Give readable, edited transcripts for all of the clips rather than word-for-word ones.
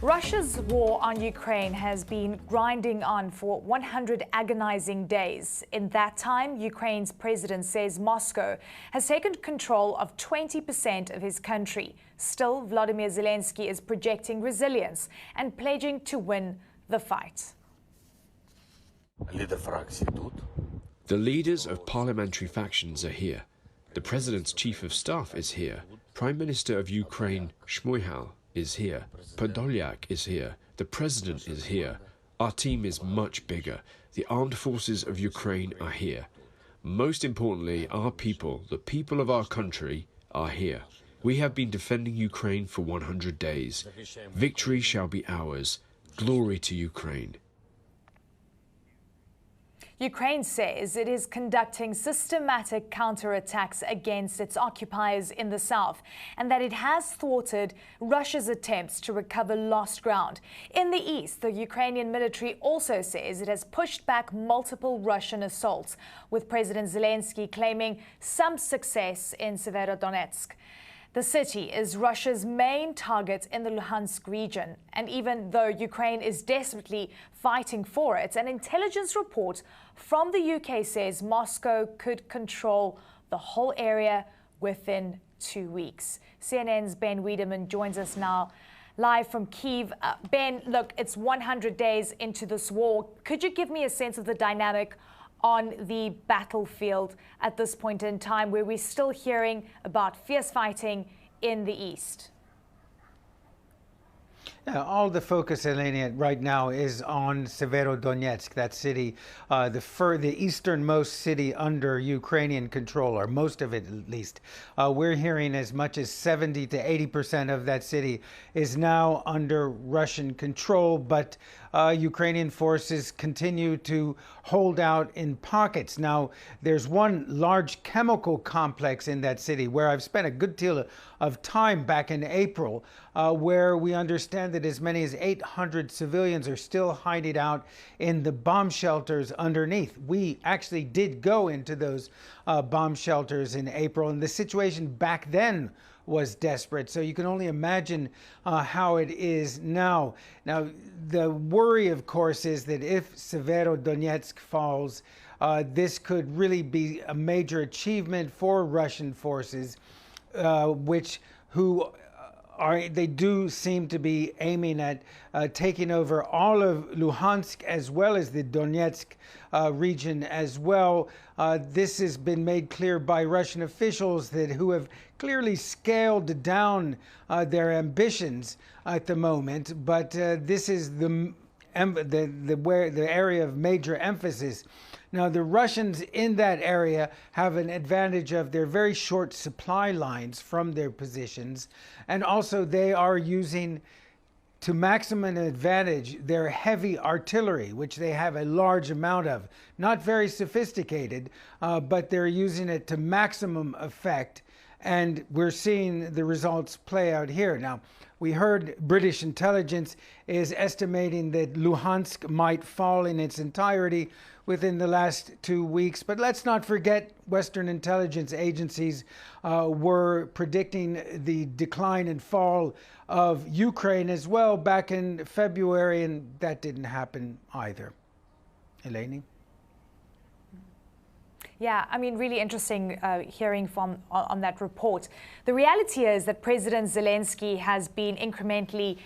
Russia's war on Ukraine has been grinding on for 100 agonizing days. In that time, Ukraine's president says Moscow has taken control of 20% of his country. Still, Volodymyr Zelensky is projecting resilience and pledging to win the fight. The leaders of parliamentary factions are here. The president's chief of staff is here. Prime Minister of Ukraine, Shmyhal, is here. Podolyak is here. The president is here. Our team is much bigger. The armed forces of Ukraine are here. Most importantly, our people, the people of our country, are here. We have been defending Ukraine for 100 days. Victory shall be ours. Glory to Ukraine. Ukraine says it is conducting systematic counterattacks against its occupiers in the south and that it has thwarted Russia's attempts to recover lost ground. In the east, the Ukrainian military also says it has pushed back multiple Russian assaults, with President Zelensky claiming some success in Severodonetsk. The city is Russia's main target in the Luhansk region, and even though Ukraine is desperately fighting for it, an intelligence report from the UK says Moscow could control the whole area within 2 weeks. CNN's Ben Wiedemann joins us now live from Kyiv. Ben, look, it's 100 days into this war. Could you give me a sense of the dynamic on the battlefield at this point in time, where we're still hearing about fierce fighting in the east? All the focus, Elena, right now is on Severodonetsk, that city, the easternmost city under Ukrainian control, or most of it at least. We're hearing as much as 70 to 80% of that city is now under Russian control, but Ukrainian forces continue to hold out in pockets. Now, there's one large chemical complex in that city where I've spent a good deal of time back in April, where we understand that as many as 800 civilians are still hiding out in the bomb shelters underneath. We actually did go into those bomb shelters in April, and the situation back then was desperate. So you can only imagine how it is now. Now, the worry, of course, is that if Severodonetsk falls, this could really be a major achievement for Russian forces, they do seem to be aiming at taking over all of Luhansk as well as the Donetsk region as well. This has been made clear by Russian officials who have clearly scaled down their ambitions at the moment. But this is the area of major emphasis. Now, the Russians in that area have an advantage of their very short supply lines from their positions, and also they are using to maximum advantage their heavy artillery, which they have a large amount of. Not very sophisticated, but they're using it to maximum effect, and we're seeing the results play out here. Now, we heard British intelligence is estimating that Luhansk might fall in its entirety within the last 2 weeks. But let's not forget, Western intelligence agencies were predicting the decline and fall of Ukraine as well back in February, and that didn't happen either. Eleni? Yeah, I mean, really interesting hearing on that report. The reality is that President Zelensky has been incrementally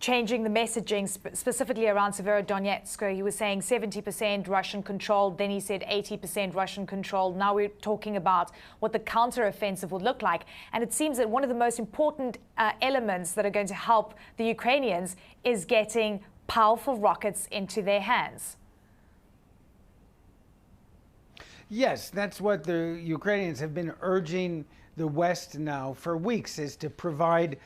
changing the messaging, specifically around Severodonetsk. He was saying 70% Russian controlled, then he said 80% Russian controlled. Now we're talking about what the counteroffensive would look like. And it seems that one of the most important elements that are going to help the Ukrainians is getting powerful rockets into their hands. Yes, that's what the Ukrainians have been urging the West now for weeks, is to provide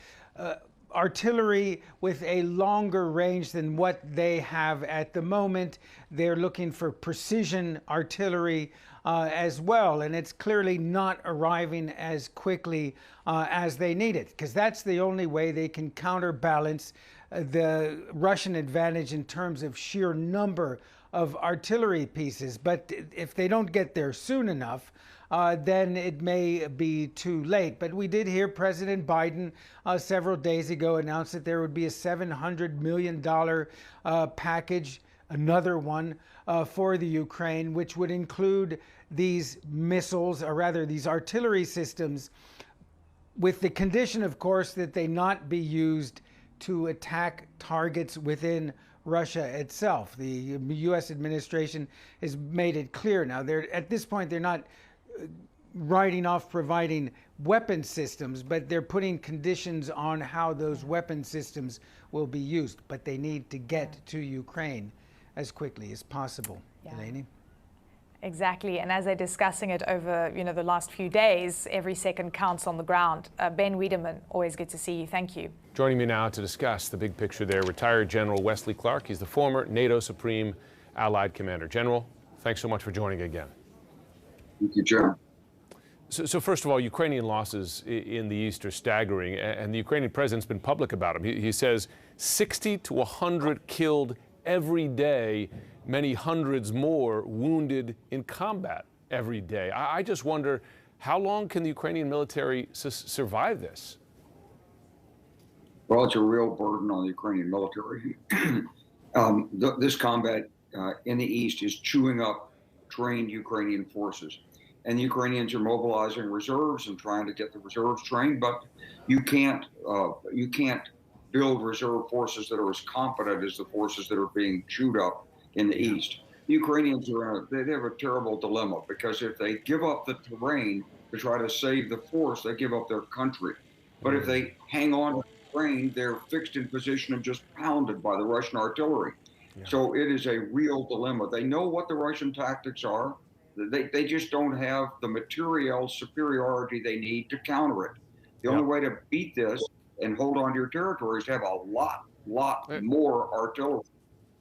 artillery with a longer range than what they have at the moment. They're looking for precision artillery as well, and it's clearly not arriving as quickly as they need it, because that's the only way they can counterbalance the Russian advantage in terms of sheer number of artillery pieces. But if they don't get there soon enough, then it may be too late. But we did hear President Biden several days ago announce that there would be a $700 million package, another one for the Ukraine, which would include these missiles, or rather these artillery systems, with the condition, of course, that they not be used to attack targets within Russia itself. The U.S. administration has made it clear now. At this point, they're not writing off providing weapon systems, but they're putting conditions on how those weapon systems will be used. But they need to get to Ukraine as quickly as possible. Eleni? Exactly, and as they're discussing it over, the last few days, every second counts on the ground. Ben Wiedemann, always good to see you. Thank you. Joining me now to discuss the big picture there, retired General Wesley Clark. He's the former NATO Supreme Allied Commander. General, thanks so much for joining again. Thank you, Jim. So first of all, Ukrainian losses in the East are staggering, and the Ukrainian president's been public about them. He says 60 to 100 killed every day, many hundreds more wounded in combat every day. I just wonder, how long can the Ukrainian military survive this? Well, it's a real burden on the Ukrainian military. This combat in the East is chewing up trained Ukrainian forces. And the Ukrainians are mobilizing reserves and trying to get the reserves trained, but you can't build reserve forces that are as competent as the forces that are being chewed up in the East. The Ukrainians they have a terrible dilemma, because if they give up the terrain to try to save the force, they give up their country. But if they hang on to the terrain, they're fixed in position and just pounded by the Russian artillery. Yeah. So it is a real dilemma. They know what the Russian tactics are. They just don't have the material superiority they need to counter it. The only way to beat this and hold on to your territory is to have a lot more artillery.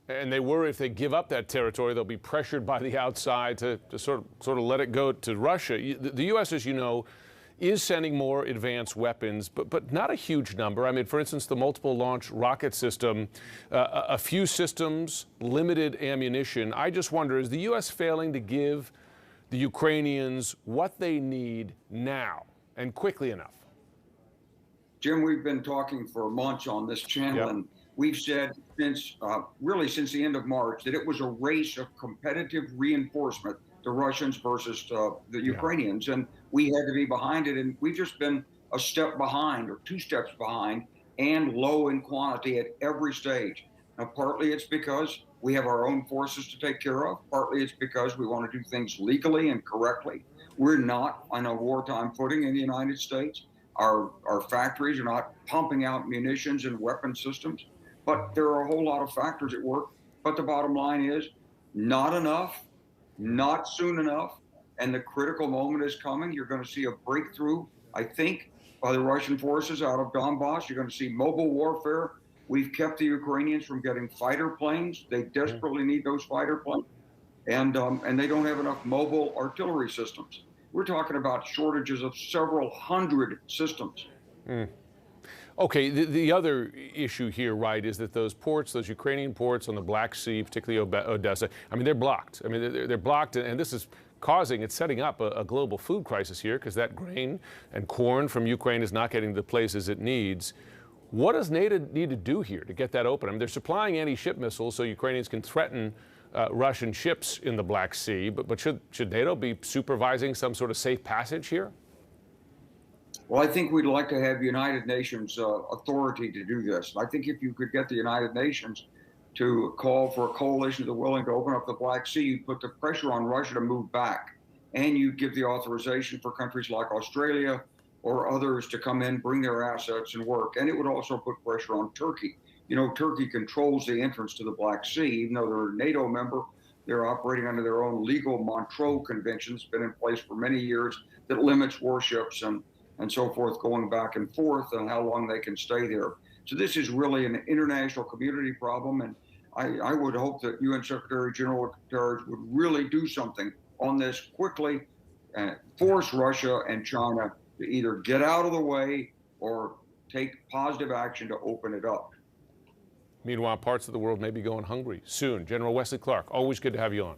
And they worry if they give up that territory, they'll be pressured by the outside to sort of let it go to Russia. The U.S., as you know, is sending more advanced weapons, but not a huge number. I mean, for instance, the multiple launch rocket system, a few systems, limited ammunition. I just wonder, is the U.S. failing to give the Ukrainians what they need now and quickly enough? Jim, we've been talking for months on this channel, and we've said since the end of March that it was a race of competitive reinforcement, the Russians versus the Ukrainians, and we had to be behind it, and we've just been a step behind or two steps behind and low in quantity at every stage. Now, partly it's because we have our own forces to take care of. Partly it's because we want to do things legally and correctly. We're not on a wartime footing in the United States. Our factories are not pumping out munitions and weapon systems, but there are a whole lot of factors at work. But the bottom line is not enough, not soon enough, and the critical moment is coming. You're going to see a breakthrough, I think, by the Russian forces out of Donbass. You're going to see mobile warfare. We've kept the Ukrainians from getting fighter planes. They desperately need those fighter planes, and they don't have enough mobile artillery systems. We're talking about shortages of several hundred systems. Okay, the other issue here, right, is that those ports, those Ukrainian ports on the Black Sea, particularly Odessa, I mean, they're blocked. I mean, they're blocked, and this is it's setting up a global food crisis here, because that grain and corn from Ukraine is not getting to the places it needs. What does NATO need to do here to get that open? I mean, they're supplying anti-ship missiles so Ukrainians can threaten Russian ships in the Black Sea, but should NATO be supervising some sort of safe passage here? Well, I think we'd like to have United Nations authority to do this. I think if you could get the United Nations to call for a coalition that are willing to open up the Black Sea, you'd put the pressure on Russia to move back, and you'd give the authorization for countries like Australia or others to come in, bring their assets and work. And it would also put pressure on Turkey. You know, Turkey controls the entrance to the Black Sea. Even though they're a NATO member, they're operating under their own legal Montreux Convention that's been in place for many years that limits warships and so forth going back and forth and how long they can stay there. So this is really an international community problem, and I would hope that UN Secretary General Guterres would really do something on this quickly and force Russia and China to either get out of the way or take positive action to open it up. Meanwhile, parts of the world may be going hungry soon. General Wesley Clark, always good to have you on.